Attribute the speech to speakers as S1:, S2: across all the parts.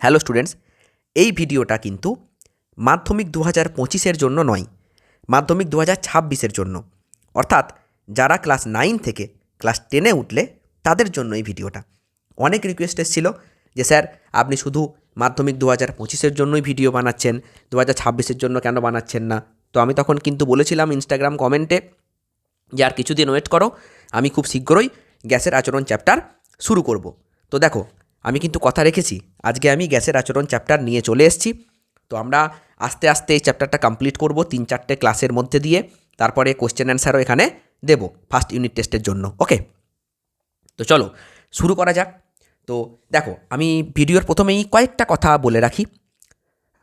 S1: Hello students, এই ভিডিওটা কিন্তু মাধ্যমিক 2025-এর জন্য নয়, মাধ্যমিক 2026-এর জন্য। অর্থাৎ যারা ক্লাস 9 থেকে ক্লাস 10-এ উঠলে তাদের জন্য এই ভিডিওটা। অনেক রিকোয়েস্ট এসেছিল যে স্যার আপনি শুধু মাধ্যমিক 2025-এর জন্যই ভিডিও বানাচ্ছেন, 2026-এর জন্য কেন বানাচ্ছেন না। তো আমি তখন কিন্তু বলেছিলাম ইনস্টাগ্রাম কমেন্টে যে আর কিছুদিন ওয়েট করো, আমি খুব শীঘ্রই গ্যাসের আচরণ চ্যাপ্টার শুরু করব। তো দেখো, আমি কিন্তু কথা রেখেছি, আজকে আমি গ্যাসের আচরণ চ্যাপ্টার নিয়ে চলে এসেছি। তো আমরা আস্তে আস্তে এই চ্যাপ্টারটা কমপ্লিট করব 3-4টে ক্লাসের মধ্যে দিয়ে, তারপরে কোশ্চেন অ্যান্সারও এখানে দেব ফার্স্ট ইউনিট টেস্টের জন্য। ওকে, তো চলো শুরু করা যাক। তো দেখো, আমি ভিডিওর প্রথমেই কয়েকটা কথা বলে রাখি।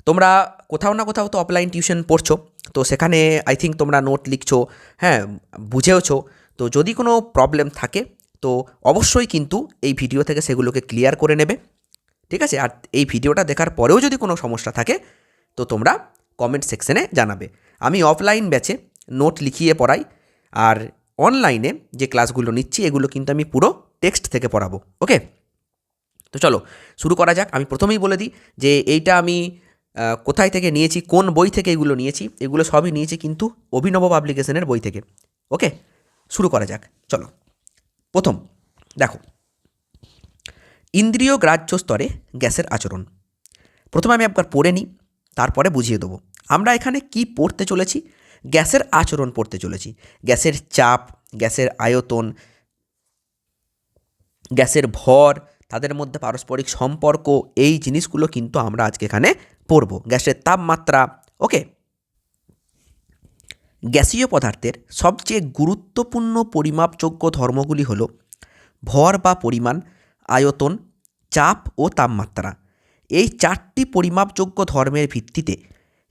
S1: তোমরা কোথাও না কোথাও তো অফলাইন টিউশন পড়ছো, তো সেখানে আই থিঙ্ক তোমরা নোট লিখছো, হ্যাঁ, বুঝেওছো। তো যদি কোনো প্রবলেম থাকে তো অবশ্যই কিন্তু এই ভিডিও থেকে সেগুলোকে ক্লিয়ার করে নেবে, ঠিক আছে? আর এই ভিডিওটা দেখার পরেও যদি কোনো সমস্যা থাকে তো তোমরা কমেন্ট সেকশনে জানাবে। আমি অফলাইন ব্যাচে নোট লিখিয়ে পড়াই, আর অনলাইনে যে ক্লাসগুলো নিচ্ছি এগুলো কিন্তু আমি পুরো টেক্সট থেকে পড়াবো। ওকে, তো চলো শুরু করা যাক। আমি প্রথমেই বলে দিই যে এইটা আমি কোথায় থেকে নিয়েছি, কোন বই থেকে এগুলো নিয়েছি। এগুলো সবই নিয়েছি কিন্তু অভিনব পাবলিকেশনের বই থেকে। ওকে, শুরু করা যাক। চলো, প্রথম দেখো, ইন্দ্রিয় গ্রাহ্য স্তরে গ্যাসের আচরণ। প্রথমে আমি একবার পড়ে নিই, তারপরে বুঝিয়ে দেবো। আমরা এখানে কি পড়তে চলেছি? গ্যাসের আচরণ পড়তে চলেছি। গ্যাসের চাপ, গ্যাসের আয়তন, গ্যাসের ভর, তাদের মধ্যে পারস্পরিক সম্পর্ক, এই জিনিসগুলো কিন্তু আমরা আজকে এখানে পড়ব। গ্যাসের তাপমাত্রা। ওকে, গ্যাসীয় পদার্থের সবচেয়ে গুরুত্বপূর্ণ পরিমাপযোগ্য ধর্মগুলি হল ভর বা পরিমাণ, আয়তন, চাপ ও তাপমাত্রা। এই 4টি পরিমাপযোগ্য ধর্মের ভিত্তিতে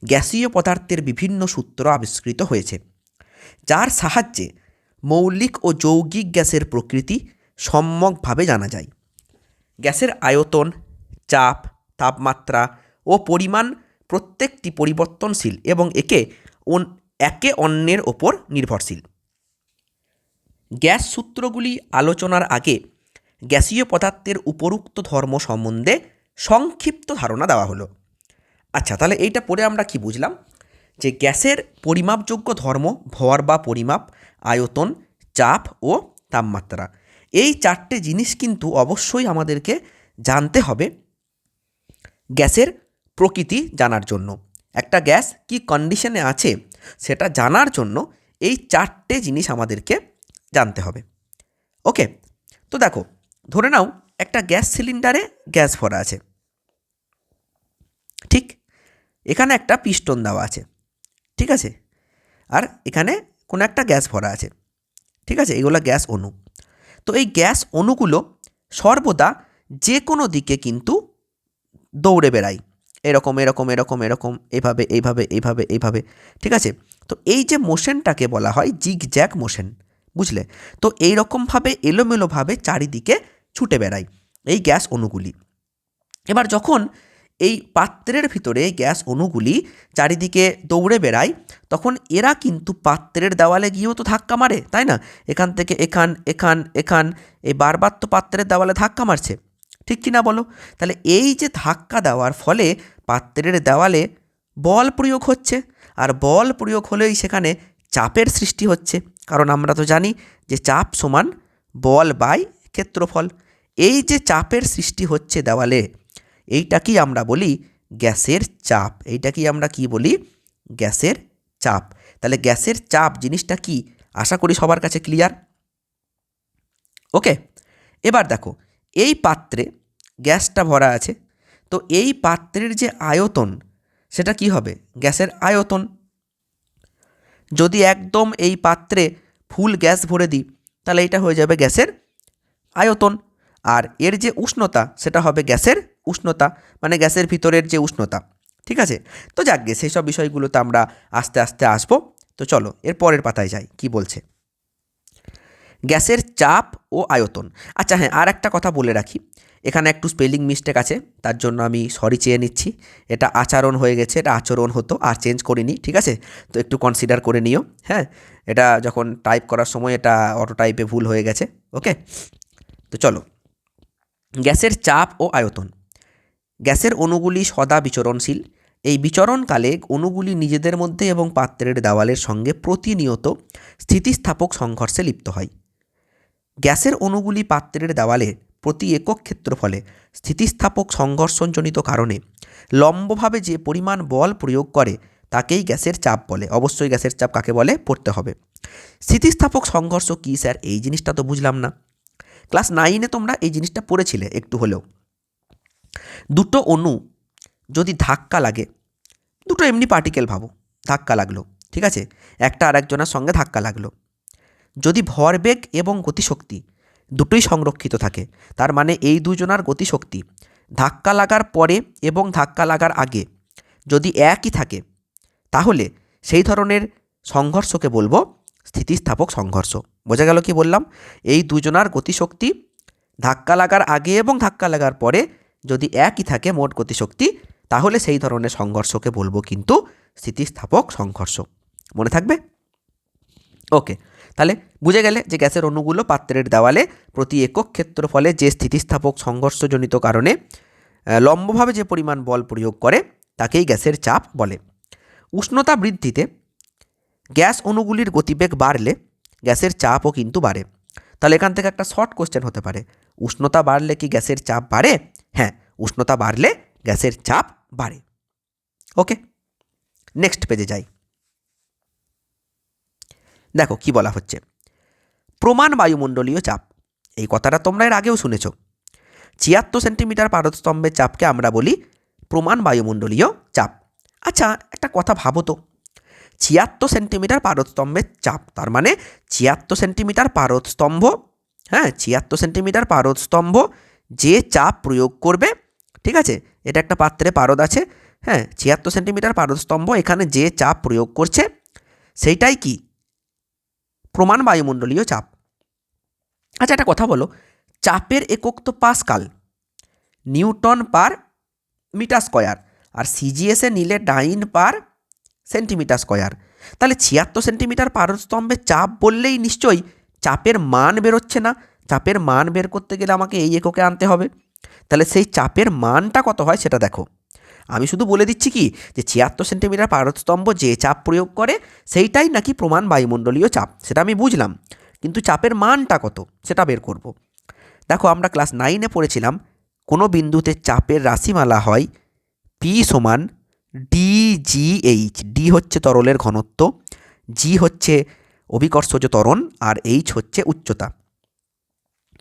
S1: গ্যাসীয় পদার্থের বিভিন্ন সূত্র আবিষ্কৃত হয়েছে, যার সাহায্যে মৌলিক ও যৌগিক গ্যাসের প্রকৃতি সম্যকভাবে জানা যায়। গ্যাসের আয়তন, চাপ, তাপমাত্রা ও পরিমাণ প্রত্যেকটি পরিবর্তনশীল এবং একে অন্যের ওপর নির্ভরশীল। গ্যাস সূত্রগুলি আলোচনার আগে গ্যাসীয় পদার্থের উপরোক্ত ধর্ম সম্বন্ধে সংক্ষিপ্ত ধারণা দেওয়া হলো। আচ্ছা, তাহলে এইটা পড়ে আমরা কি বুঝলাম? যে গ্যাসের পরিমাপযোগ্য ধর্ম ভর বা পরিমাপ, আয়তন, চাপ ও তাপমাত্রা, এই 4টে জিনিস কিন্তু অবশ্যই আমাদেরকে জানতে হবে গ্যাসের প্রকৃতি জানার জন্য। একটা গ্যাস কি কন্ডিশনে আছে সেটা জানার জন্য এই 4টে জিনিস আমাদেরকে জানতে হবে। ওকে, তো দেখো, ধরে নাও একটা গ্যাস সিলিন্ডারে গ্যাস ভরা আছে, ঠিক? এখানে একটা পিস্টন দেওয়া আছে, ঠিক আছে? আর এখানে কোনো একটা গ্যাস ভরা আছে, ঠিক আছে? এগুলো গ্যাস অণু। তো এই গ্যাস অণুগুলো সর্বদা যে কোনো দিকে কিন্তু দৌড়ে বেড়ায়, এরকম এরকম এরকম এরকম, এভাবে এইভাবে এইভাবে এইভাবে, ঠিক আছে? তো এই যে মোশনটাকে বলা হয় জিগজ্যাগ মোশন, বুঝলে? তো এইরকমভাবে এলোমেলোভাবে চারিদিকে ছুটে বেড়ায় এই গ্যাস অণুগুলি। এবার যখন এই পাত্রের ভিতরে গ্যাস অণুগুলি চারিদিকে দৌড়ে বেড়ায়, তখন এরা কিন্তু পাত্রের দেওয়ালে গিয়েও তো ধাক্কা মারে, তাই না? এখান থেকে এখান, এখান, এখান, এই বারবার তো পাত্রের দেওয়ালে ধাক্কা মারছে, ঠিক কি না বলো? তাহলে এই যে ধাক্কা দেওয়ার ফলে পাত্রের দেওয়ালে বল প্রয়োগ হচ্ছে, আর বল প্রয়োগ হলেই সেখানে চাপের সৃষ্টি হচ্ছে, কারণ আমরা তো জানি যে চাপ সমান বল বাই ক্ষেত্রফল। এই যে চাপের সৃষ্টি হচ্ছে দেওয়ালে, এইটাকেই আমরা বলি গ্যাসের চাপ। এইটাকেই আমরা কি বলি? গ্যাসের চাপ। তাহলে গ্যাসের চাপ জিনিসটা কি, আশা করি সবার কাছে ক্লিয়ার। ওকে, এবার দেখো, এই পাত্রে গ্যাসটা ভরা আছে, তো এই পাত্রের যে আয়তন সেটা কি হবে? গ্যাসের আয়তন। যদি একদম এই পাত্রে ফুল গ্যাস ভরে দিই তাহলে এটা হয়ে যাবে গ্যাসের আয়তন। আর এর যে উষ্ণতা সেটা হবে গ্যাসের উষ্ণতা, মানে গ্যাসের ভিতরের যে উষ্ণতা, ঠিক আছে? তো যাকগে, সেই সব বিষয়গুলোতে আমরা আস্তে আস্তে আসবো। তো চলো এর পরের পাতায় যাই, কি বলছে গ্যাসের চাপ ও আয়তন। আচ্ছা হ্যাঁ, আর একটা কথা বলে রাখি, এখানে একটু স্পেলিং মিস্টেক আছে, তার জন্য আমি সরি চেয়ে নিচ্ছি। এটা আচরণ হয়ে গেছে, এটা আচরণ হতো, আর চেঞ্জ করিনি, ঠিক আছে? তো একটু কনসিডার করে নিও, হ্যাঁ? এটা যখন টাইপ করার সময় এটা অটো টাইপে ভুল হয়ে গেছে। ওকে, তো চলো, গ্যাসের চাপ ও আয়তন। গ্যাসের অণুগুলি সদা বিচরণশীল। এই বিচরণকালে অণুগুলি নিজেদের মধ্যে এবং পাত্রের দেওয়ালের সঙ্গে প্রতিনিয়ত স্থিতিস্থাপক সংঘর্ষে লিপ্ত হয়। গ্যাসের অণুগুলি পাত্রের দেওয়ালে প্রতি একক ক্ষেত্রফলে স্থিতিস্থাপক সংঘর্ষণজনিত কারণে লম্বভাবে যে পরিমাণ বল প্রয়োগ করে তাকেই গ্যাসের চাপ বলে। অবশ্যই গ্যাসের চাপ কাকে বলে পড়তে হবে। স্থিতিস্থাপক সংঘর্ষ কী স্যার? এই জিনিসটা তো বুঝলাম না। ক্লাস 9-এ তোমরা এই জিনিসটা পড়েছিলে একটু হলেও। দুটো অণু যদি ধাক্কা লাগে, দুটো এমনি পার্টিকেল ভাবো, ধাক্কা লাগলো, ঠিক আছে, একটা আরেকজনের সঙ্গে ধাক্কা লাগলো। যদি ভরবেগ এবং গতিশক্তি দুটোই সংরক্ষিত থাকে, তার মানে এই দুজনার গতিশক্তি ধাক্কা লাগার পরে এবং ধাক্কা লাগার আগে যদি একই থাকে, তাহলে সেই ধরনের সংঘর্ষকে বলবো স্থিতিস্থাপক সংঘর্ষ। বোঝা গেল কি বললাম? এই দুজনার গতিশক্তি ধাক্কা লাগার আগে এবং ধাক্কা লাগার পরে যদি একই থাকে মোট গতিশক্তি, তাহলে সেই ধরনের সংঘর্ষকে বলবো কিন্তু স্থিতিস্থাপক সংঘর্ষ। মনে থাকবে? ওকে, তাহলে বুঝে গেলে যে গ্যাসের অণুগুলো পাত্রের দেওয়ালে প্রতি একক ক্ষেত্রফলে যে স্থিতিস্থাপক সংঘর্ষজনিত কারণে লম্বভাবে যে পরিমাণ বল প্রয়োগ করে তাকেই গ্যাসের চাপ বলে। উষ্ণতা বৃদ্ধিতে গ্যাস অণুগুলির গতিবেগ বাড়লে গ্যাসের চাপও কিন্তু বাড়ে। তাহলে এখান থেকে একটা শর্ট কোশ্চেন হতে পারে, উষ্ণতা বাড়লে কি গ্যাসের চাপ বাড়ে? হ্যাঁ, উষ্ণতা বাড়লে গ্যাসের চাপ বাড়ে। ওকে, নেক্সট পেজে যাই। দেখো কি বলা হচ্ছে, প্রমাণ বায়ুমণ্ডলীয় চাপ। এই কথাটা তোমরা এর আগেও শুনেছ। ৭৬ সেন্টিমিটার পারদস্তম্ভের চাপকে আমরা বলি প্রমাণ বায়ুমণ্ডলীয় চাপ। আচ্ছা, একটা কথা ভাবো তো, ৭৬ সেন্টিমিটার পারদস্তম্ভের চাপ, তার মানে ৭৬ সেন্টিমিটার পারদস্তম্ভ, হ্যাঁ ৭৬ সেন্টিমিটার পারদস্তম্ভ যে চাপ প্রয়োগ করবে, ঠিক আছে, এটা একটা পাত্রে পারদ আছে, হ্যাঁ ৭৬ সেন্টিমিটার পারদস্তম্ভ এখানে যে চাপ প্রয়োগ করছে সেইটাই কি প্রমাণ বায়ুমণ্ডলীয় চাপ। আচ্ছা, একটা কথা বলো, চাপের একক তো pascal, newton per metre square, আর সিজিএসে নিলে ডাইন পার সেন্টিমিটার স্কোয়ার। তাহলে ৭৬ সেন্টিমিটার পারদস্তম্ভের চাপ বললেই নিশ্চয়ই চাপের মান বেরোচ্ছে না। চাপের মান বের করতে গেলে আমাকে এই এককে আনতে হবে। তাহলে সেই চাপের মানটা কত হয় সেটা দেখো। আমি শুধু বলে দিচ্ছি কি যে ৭৬ সেন্টিমিটার পারদস্তম্ভ যে চাপ প্রয়োগ করে সেইটাই নাকি প্রমাণ বায়ুমণ্ডলীয় চাপ, সেটা আমি বুঝলাম, কিন্তু চাপের মানটা কত সেটা বের করব। দেখো, আমরা ক্লাস 9-এ পড়েছিলাম কোনো বিন্দুতে চাপের রাশিমালা হয় পি সমান ডিজিএইচ। ডি হচ্ছে তরলের ঘনত্ব, জি হচ্ছে অভিকর্ষজ ত্বরণ, আর এইচ হচ্ছে উচ্চতা।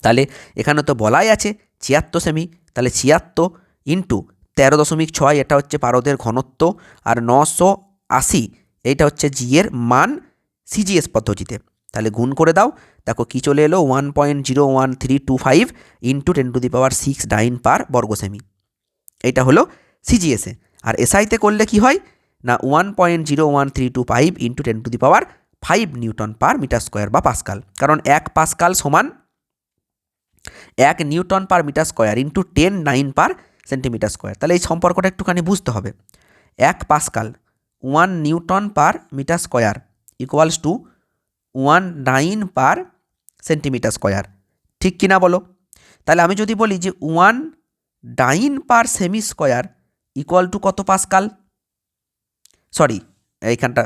S1: তাহলে এখানে তো বলাই আছে ৭৬ সেমি, তাহলে ৭৬ ইন্টু ১৩.৬ এটা হচ্ছে পারদের ঘনত্ব, আর ৯৮০ এইটা হচ্ছে জি এর মান সিজিএস পদ্ধতিতে। তাহলে গুণ করে দাও, দেখো কি চলে এলো 1.01325 ইন্টু 10⁶ ডাইন পার বর্গ সেমি। এইটা হলো সিজিএসে। আর এসআইতে করলে কি হয় না 1.01325 into 10⁵ newton per metre square বা পাস্কাল, কারণ 1 পাস্কাল সমান 1 newton per metre square into 10⁹ per centimetre square. তাহলে এই সম্পর্কটা একটুখানি বুঝতে হবে। 1 pascal 1 newton per metre square equals to 1⁹ per centimetre square, ঠিক কিনা বলো? তাহলে আমি যদি বলি যে 1⁹ per semi square equal to কত পাস্কাল, সরি এইখানটা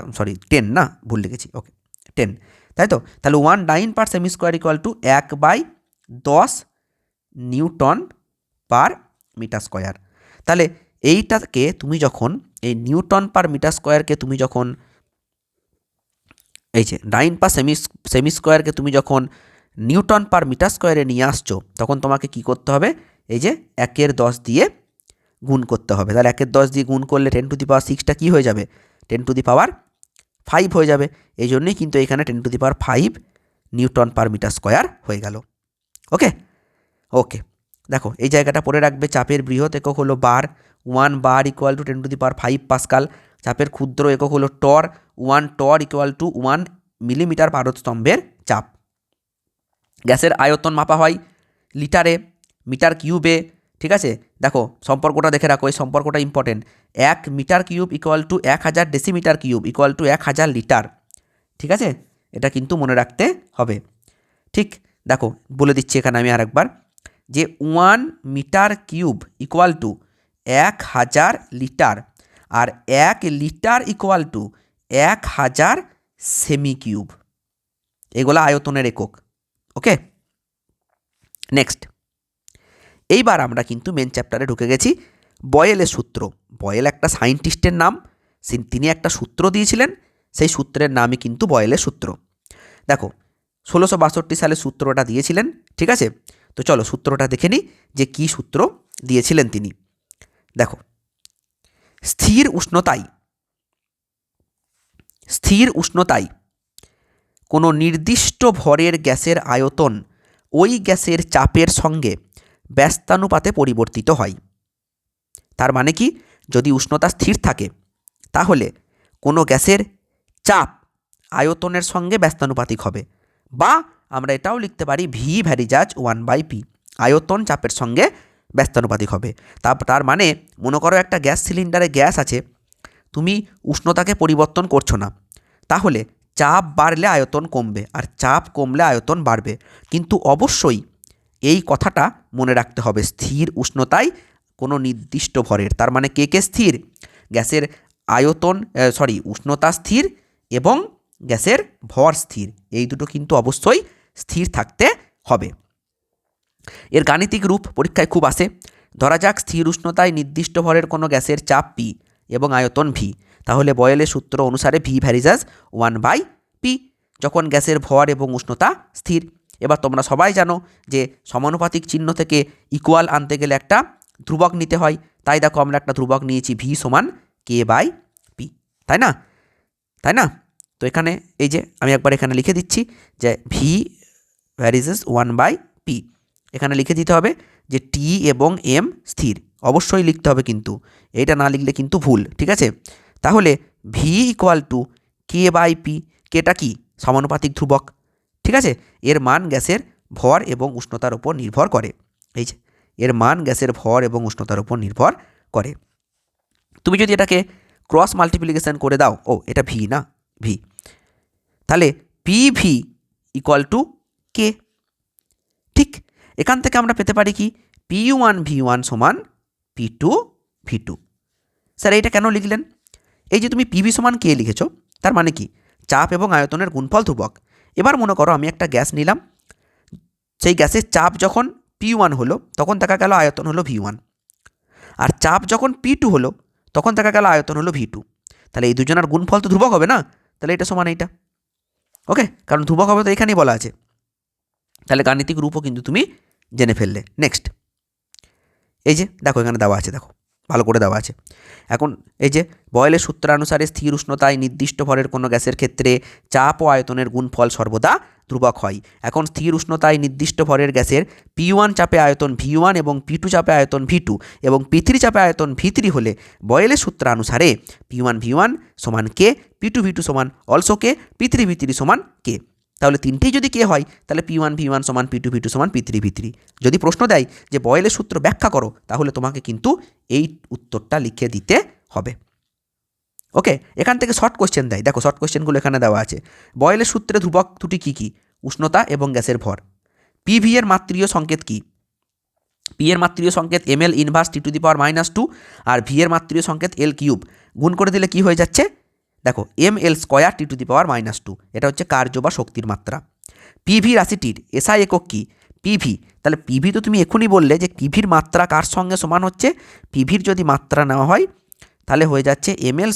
S1: 10 না, ভুল লিখেছি, ওকে 10, তাই তো? তাহলে 1⁹ per semi square equal to 1/10 newton per metre square. তাহলে এইটাকে তুমি যখন এই নিউটন পার মিটার স্কোয়ারকে তুমি যখন এই যে 9 পার সেমি স্কোয়ারকে তুমি যখন নিউটন পার মিটার স্কোয়ারে নিয়ে আসছো, তখন তোমাকে কি করতে হবে, এই যে 1/10 দিয়ে গুণ করতে হবে। তাহলে 1/10 দিয়ে গুণ করলে 10⁶ কী হয়ে যাবে, 10⁵ হয়ে যাবে। এই জন্যই কিন্তু এখানে 10⁵ নিউটন পার মিটার স্কোয়ার হয়ে গেল। ওকে ওকে, দেখো এই জায়গাটা পড়ে রাখবে। চাপের বৃহৎ একক হলো বার, 1 বার ইকুয়াল টু 10⁵ পাস্কাল। চাপের ক্ষুদ্র একক হলো টর, 1 টর ইকুয়াল টু 1 মিলিমিটার পারদস্তম্ভের চাপ। গ্যাসের আয়তন মাপা হয় লিটারে, মিটার কিউবে, ঠিক আছে? দেখো সম্পর্কটা দেখে রাখো, এই সম্পর্কটা important. 1 metre cube equal to 1000 decimetre cube equal to 1000 litre, ঠিক আছে? এটা কিন্তু মনে রাখতে হবে। ঠিক দেখো বলে দিচ্ছি এখানে আমি আরেকবার, যে 1 metre cube equal to 1000 litre, আর 1 litre equal to 1000 semi cube. এগুলো আয়তনের একক। Okay, next. এইবার আমরা কিন্তু মেন চ্যাপ্টারে ঢুকে গেছি। বয়েলের সূত্র। বয়েল একটা সায়েন্টিস্টের নাম, তিনি একটা সূত্র দিয়েছিলেন, সেই সূত্রের নামই কিন্তু বয়েলের সূত্র। দেখো 1662 সালে সূত্রটা দিয়েছিলেন, ঠিক আছে? তো চলো সূত্রটা দেখে নিই যে কী সূত্র দিয়েছিলেন তিনি। দেখো, স্থির উষ্ণতায় কোনো নির্দিষ্ট ভরের গ্যাসের আয়তন ওই গ্যাসের চাপের সঙ্গে ব্যস্তানুপাতে পরিবর্তিত হয়। তার মানে কি, যদি উষ্ণতা স্থির থাকে তাহলে কোনো গ্যাসের চাপ আয়তনের সঙ্গে ব্যস্তানুপাতিক হবে, বা আমরা এটাও লিখতে পারি ভি ভ্যারিজাজ 1/p, আয়তন চাপের সঙ্গে ব্যস্তানুপাতিক হবে। তার মানে মনে করো একটা গ্যাস সিলিন্ডারে গ্যাস আছে, তুমি উষ্ণতাকে পরিবর্তন করছো না, তাহলে চাপ বাড়লে আয়তন কমবে আর চাপ কমলে আয়তন বাড়বে। কিন্তু অবশ্যই এই কথাটা মনে রাখতে হবে, স্থির উষ্ণতায় কোনো নির্দিষ্ট ভরের, তার মানে কে স্থির, গ্যাসের উষ্ণতা স্থির এবং গ্যাসের ভর স্থির, এই দুটো কিন্তু অবশ্যই স্থির থাকতে হবে। এর গাণিতিক রূপ পরীক্ষায় খুব আসে। ধরা যাক স্থির উষ্ণতায় নির্দিষ্ট ভরের কোনো গ্যাসের চাপ পি এবং আয়তন ভি, তাহলে বয়েলের সূত্র অনুসারে ভি ভ্যারিজাস 1/p, যখন গ্যাসের ভর এবং উষ্ণতা স্থির। এবার তোমরা সবাই জানো যে সমানুপাতিক চিহ্ন থেকে ইকুয়াল আনতে গেলে একটা ধ্রুবক নিতে হয়, তাই দেখো আমরা একটা ধ্রুবক নিয়েছি ভি সমান k/p, তাই না? তো এখানে এই যে আমি একবার এখানে লিখে দিচ্ছি যে ভি ভ্যারিজাস 1/p, এখানে লিখে দিতে হবে যে টি এবং এম স্থির, অবশ্যই লিখতে হবে, কিন্তু এইটা না লিখলে কিন্তু ভুল, ঠিক আছে? তাহলে ভি ইকুয়াল টু k/p, কেটা কি, সমানুপাতিক ধ্রুবক, ঠিক আছে? এর মান গ্যাসের ভর এবং উষ্ণতার উপর নির্ভর করে। এই যে এর মান গ্যাসের ভর এবং উষ্ণতার উপর নির্ভর করে। তুমি যদি এটাকে ক্রস মাল্টিপ্লিকেশন করে দাও, এটা ভি না, ভি, তাহলে পিভি ইকুয়াল টু কে। ঠিক এখান থেকে আমরা পেতে পারি কি, P1V1 সমান P2V2। স্যার এইটা কেন লিখলেন? এই যে তুমি পিভি সমান কে লিখেছো, তার মানে কি, চাপ এবং আয়তনের গুণফল ধ্রুবক। এবার মনে করো আমি একটা গ্যাস নিলাম, সেই গ্যাসের চাপ যখন P1 হলো তখন দেখা গেল আয়তন হলো V1, আর চাপ যখন P2 হলো তখন দেখা গেল আয়তন হলো V2। তাহলে এই দুজনের গুণফল তো ধ্রুবক হবে না, তাহলে এটা সমান এইটা। ওকে, কারণ ধ্রুবক হবে তো এখানেই বলা আছে। তাহলে গাণিতিক রূপও কিন্তু তুমি জেনে ফেললে। নেক্সট, এই যে দেখো এখানে দেওয়া আছে, দেখো ভালো করে দেওয়া আছে। এখন এই যে বয়েলের সূত্রানুসারে স্থির উষ্ণতায় নির্দিষ্ট ভরের কোনো গ্যাসের ক্ষেত্রে চাপ ও আয়তনের গুণফল সর্বদা ধ্রুবক হয়। এখন স্থির উষ্ণতায় নির্দিষ্ট ভরের গ্যাসের P1 চাপে আয়তন V1 এবং P2 চাপে আয়তন V2 এবং P3 চাপে আয়তন V3 হলে বয়েলের সূত্রানুসারে P1V1 সমান K, P2V2 সমান অলসো K, P3V3 সমান K। তাহলে তিনটেই যদি কে হয় তাহলে P1V1 সমান P2V2 সমান P3V3। যদি প্রশ্ন দেয় যে বয়েলের সূত্র ব্যাখ্যা করো, তাহলে তোমাকে কিন্তু এই উত্তরটা লিখে দিতে হবে। ওকে, এখান থেকে শর্ট কোশ্চেন দেয়, দেখো শর্ট কোশ্চেনগুলো এখানে দেওয়া আছে। বয়েলের সূত্রে ধ্রুবক দুটি কী কী? উষ্ণতা এবং গ্যাসের ভর। পিভি এর মাত্রীয় সংকেত কী? পি এর মাত্রীয় সংকেত ml ইনভার্স T⁻², আর ভি এর মাত্রীয় সংকেত L3। গুণ করে দিলে কি হয়ে যাচ্ছে, দেখো ml² T⁻², এটা হচ্ছে কার্য বা শক্তির মাত্রা। পিভি রাশিটির এসআই একক কি? পিভি। তাহলে পিভি তো তুমি এখনই বললে যে পিভির মাত্রা কার সঙ্গে সমান হচ্ছে, পিভির যদি মাত্রা নেওয়া হয় তাহলে হয়ে যাচ্ছে ml²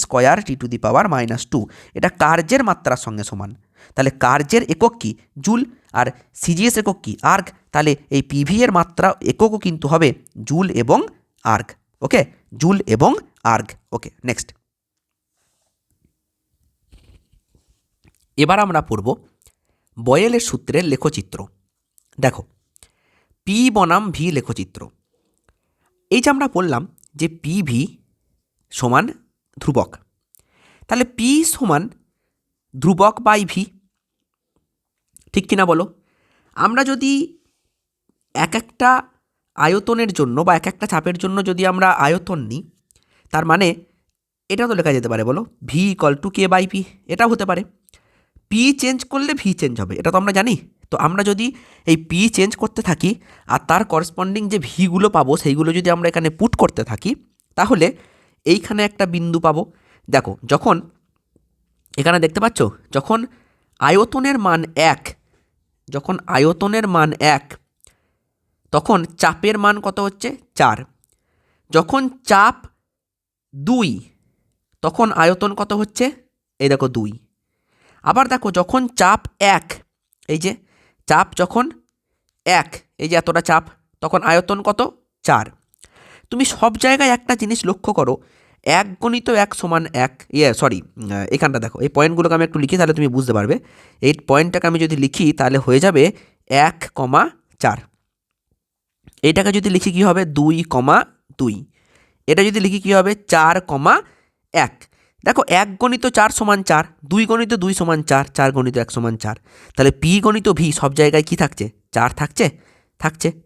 S1: T⁻²। এটা কার্যের মাত্রার সঙ্গে সমান। তাহলে কার্যের একক কি? জুল। আর সিজিএস একক কি? আর্গ। তাহলে এই পিভি এর মাত্রা এককও কিন্তু হবে জুল এবং আর্গ। ওকে, জুল এবং আর্গ। ওকে, নেক্সট। এবার আমরা পড়ব বয়েলের সূত্রের লেখচিত্র। দেখো, পি বনাম ভি লেখচিত্র। এই যে আমরা বললাম যে পিভি সমান ধ্রুবক, তাহলে পি সমান ধ্রুবক বাই ভি, ঠিক কিনা বলো? আমরা যদি এক একটা আয়তনের জন্য বা এক একটা চাপের জন্য যদি আমরা আয়তন নিই, তার মানে এটাও তো লেখা যেতে পারে, বলো ভি ইকুয়াল টু K/P, এটাও হতে পারে। পি চেঞ্জ করলে ভি চেঞ্জ হবে, এটা তো আমরা জানি। তো আমরা যদি এই পি চেঞ্জ করতে থাকি আর তার করসপন্ডিং যে ভিগুলো পাবো সেইগুলো যদি আমরা এখানে পুট করতে থাকি, তাহলে এইখানে একটা বিন্দু পাবো। দেখো যখন এখানে দেখতে পাচ্ছ, যখন আয়তনের মান 1, যখন আয়তনের মান 1, তখন চাপের মান কত হচ্ছে 4। যখন চাপ 2, তখন আয়তন কত হচ্ছে, এই দেখো 2। আবার দেখো যখন চাপ 1, এই যে চাপ যখন 1, এই যে এতটা চাপ, তখন আয়তন কত 4। তুমি সব জায়গায় একটা জিনিস লক্ষ্য করো, 1 গুণিত 1 সমান 1, এখানটা দেখো, এই পয়েন্টগুলোকে আমি একটু লিখি তাহলে তুমি বুঝতে পারবে। এই পয়েন্টটাকে আমি যদি লিখি তাহলে হয়ে যাবে 1,4। এইটাকে যদি লিখি কী হবে 2,2। এটা যদি লিখি কী হবে 4,1। দেখো 1 গণিত 4 সমান 4, 2 গণিত 2 সমান 4, 4 গণিত 1 সমান 4। তাহলে পি গণিত ভি সব জায়গায় কি থাকছে, 4 থাকছে।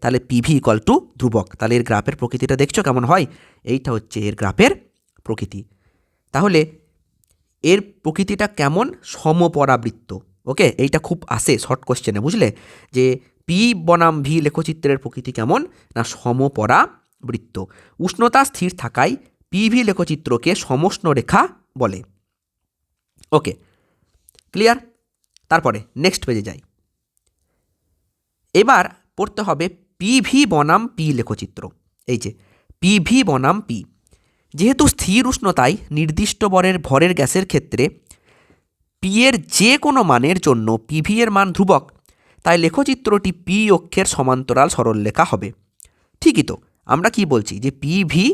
S1: তাহলে পিভি ইকুয়াল টু ধ্রুবক। তাহলে এর গ্রাফের প্রকৃতিটা দেখছো কেমন হয়, এইটা হচ্ছে এর গ্রাফের প্রকৃতি। তাহলে এর প্রকৃতিটা কেমন, সমপরাবৃত্ত। ওকে, এইটা খুব আসে শর্ট কোশ্চেনে, বুঝলে, যে পি বনাম ভি লেখচিত্রের প্রকৃতি কেমন না সমপরাবৃত্ত। উষ্ণতা স্থির থাকায় পিভি লেখচিত্রকে সমষ্ণ রেখা বলে। ওকে, ক্লিয়ার। তারপরে নেক্সট পেজে যাই। এবার পড়তে হবে পিভি বনাম পি লেখচিত্র। এই যে পিভি বনাম পি, যেহেতু স্থির উষ্ণতায় নির্দিষ্ট ভরের গ্যাসের ক্ষেত্রে পি এর যে কোনো মানের জন্য পিভি এর মান ধ্রুবক, তাই লেখচিত্রটি পি অক্ষের সমান্তরাল সরলরেখা হবে। ঠিকই তো, আমরা কি বলছি যে পিভি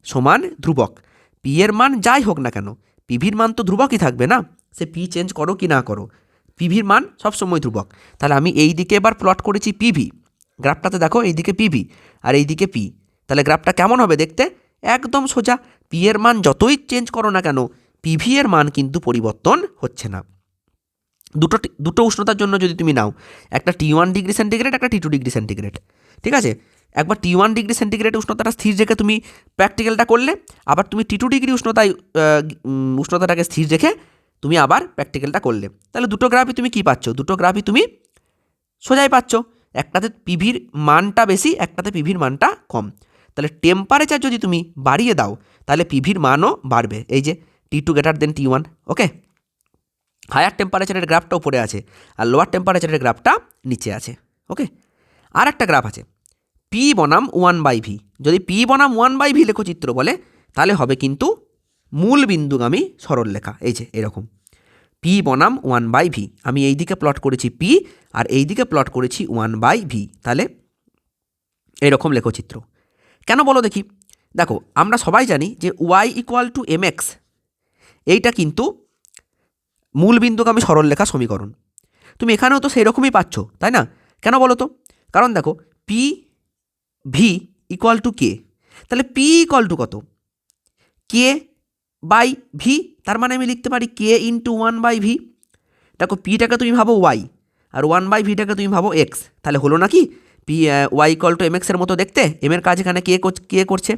S1: সমান ধ্রুবক। পি এর মান যাই হোক না কেন, পিভির মান তো ধ্রুবকই থাকবে না, সে পি চেঞ্জ করো কি না করো, পিভির মান সবসময় ধ্রুবক। তাহলে আমি এই দিকে এবার প্লট করেছি পিভি, গ্রাফটাতে দেখো এইদিকে পিভি আর এইদিকে পি। তাহলে গ্রাফটা কেমন হবে দেখতে, একদম সোজা। পি এর মান যতই চেঞ্জ করো না কেন, পিভি এর মান কিন্তু পরিবর্তন হচ্ছে না। দুটো উষ্ণতার জন্য যদি তুমি নাও, একটা T1 ডিগ্রি সেন্টিগ্রেড, একটা T2 ডিগ্রি সেন্টিগ্রেড, ঠিক আছে, একবার T1 ডিগ্রি সেন্টিগ্রেড উষ্ণতাটা স্থির রেখে তুমি প্র্যাকটিক্যালটা করলে, আবার তুমি T2 ডিগ্রি উষ্ণতাটাকে স্থির রেখে তুমি আবার প্র্যাকটিক্যালটা করলে, তাহলে দুটো গ্রাফই তুমি কী পাচ্ছ, দুটো গ্রাফই তুমি সোজাই পাচ্ছ। একটাতে পিভির মানটা বেশি, একটাতে পিভির মানটা কম। তাহলে টেম্পারেচার যদি তুমি বাড়িয়ে দাও তাহলে পিভির মানও বাড়বে। এই যে T2 গ্রেটার দেন T1। ওকে, হায়ার টেম্পারেচারের গ্রাফটা উপরে আছে আর লোয়ার টেম্পারেচারের গ্রাফটা নিচে আছে। ওকে, আর একটা গ্রাফ আছে পি বনাম 1/v। যদি পি বনাম 1/v লেখচিত্র বলে তাহলে হবে কিন্তু মূল বিন্দুগামী সরলরেখা। এই যে এরকম পি বনাম 1/v, আমি এই দিকে প্লট করেছি পি আর এই দিকে প্লট করেছি 1/v, তাহলে এরকম লেখচিত্র। কেন বলো দেখি, দেখো আমরা সবাই জানি যে y ইকুয়াল টু mx, এইটা কিন্তু মূল বিন্দুগামী সরলরেখা সমীকরণ। তুমি এখানেও তো সেই রকমই পাচ্ছ, তাই না? কেন বলো তো, কারণ দেখো পি ভি ইকুয়াল টু কে, তাহলে পি ইকুয়াল টু কত, কে বাই ভি, তার মানে আমি লিখতে পারি কে ইন্টু 1/v। দেখো পিটাকে তুমি ভাবো ওয়াই আর 1/vটাকে তুমি ভাবো এক্স, তাহলে হলো নাকি P Y equal to M এক্সের মতো দেখতে, এম এর কাজ এখানে কে করছে,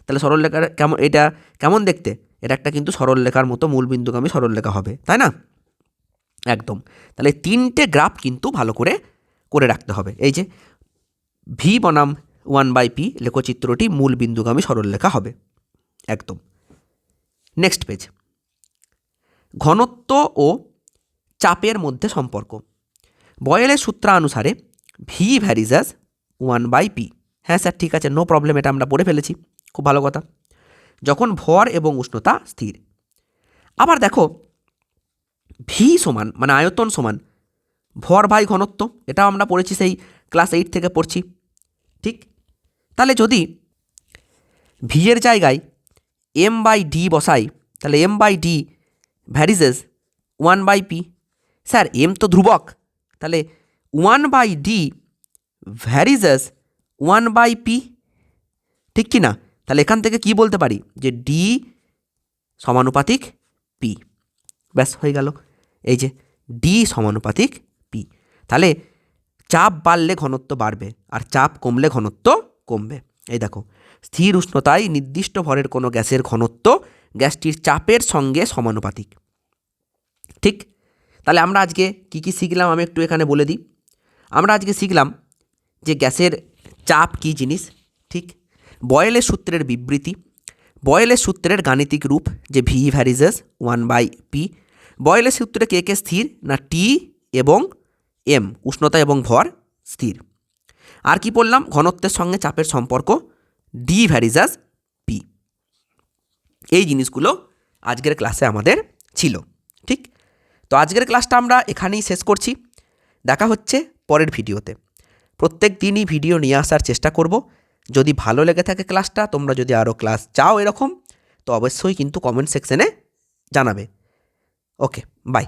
S1: তাহলে সরলরেখার কেমন, এটা কেমন দেখতে, এটা একটা কিন্তু সরলরেখার মতো মূল বিন্দুগামী সরলরেখা হবে, তাই না? একদম। তাহলে তিনটে গ্রাফ কিন্তু ভালো করে করে রাখতে হবে। এই যে ভি বনাম 1/p লেখচিত্রটি মূল বিন্দুগামী সরলরেখা হবে একদম। নেক্সট পেজ, ঘনত্ব ও চাপের মধ্যে সম্পর্ক। বয়েলের সূত্রানুসারে ভি ভ্যারিজ অ্যাজ 1/p। হ্যাঁ স্যার, ঠিক আছে, নো প্রবলেম, এটা আমরা পড়ে ফেলেছি, খুব ভালো কথা। যখন ভর এবং উষ্ণতা স্থির। আবার দেখো ভি সমান মানে আয়তন সমান ভর বাই ঘনত্ব, এটাও আমরা পড়েছি, সেই ক্লাস 8 থেকে পড়ছি, ঠিক। তাহলে যদি ভি এর জায়গায় m/d বসাই, তাহলে m/d varies as 1/p। Sir m তো ধ্রুবক, তাহলে 1/d ভ্যারিজেস 1/p, ঠিক কি না? তাহলে এখান থেকে কি বলতে পারি যে d সমানুপাতিক p, ব্যাস হয়ে গেল। এই যে d সমানুপাতিক p, তাহলে চাপ বাড়লে ঘনত্ব বাড়বে আর চাপ কমলে ঘনত্ব কমবে। এই দেখো স্থির উষ্ণতায় নির্দিষ্ট ভরের কোনো গ্যাসের ঘনত্ব গ্যাসটির চাপের সঙ্গে সমানুপাতিক, ঠিক। তাহলে আমরা আজকে কি কি শিখলাম আমি একটু এখানে বলে দিই। আমরা আজকে শিখলাম যে গ্যাসের চাপ কী জিনিস, ঠিক, বয়েলের সূত্রের বিবৃতি, বয়েলের সূত্রের গাণিতিক রূপ যে ভি ভ্যারিজেস 1/p। বয়েলের সূত্রে কে কে স্থির না টি এবং এম, উষ্ণতা এবং ভর স্থির। আর কি বললাম, ঘনত্বের সঙ্গে চাপের সম্পর্ক ডি ভ্যারিজাস পি। এই জিনিসগুলো আজকের ক্লাসে আমাদের ছিল। ঠিক, তো আজকের ক্লাসটা আমরা এখানেই শেষ করছি। দেখা হচ্ছে পরের ভিডিওতে। প্রত্যেক দিনই ভিডিও নিয়ে আসার চেষ্টা করব। যদি ভালো লেগে থাকে ক্লাসটা, তোমরা যদি আরও ক্লাস চাও এরকম, তো অবশ্যই কিন্তু কমেন্ট সেকশনে জানাবে। ওকে, বাই।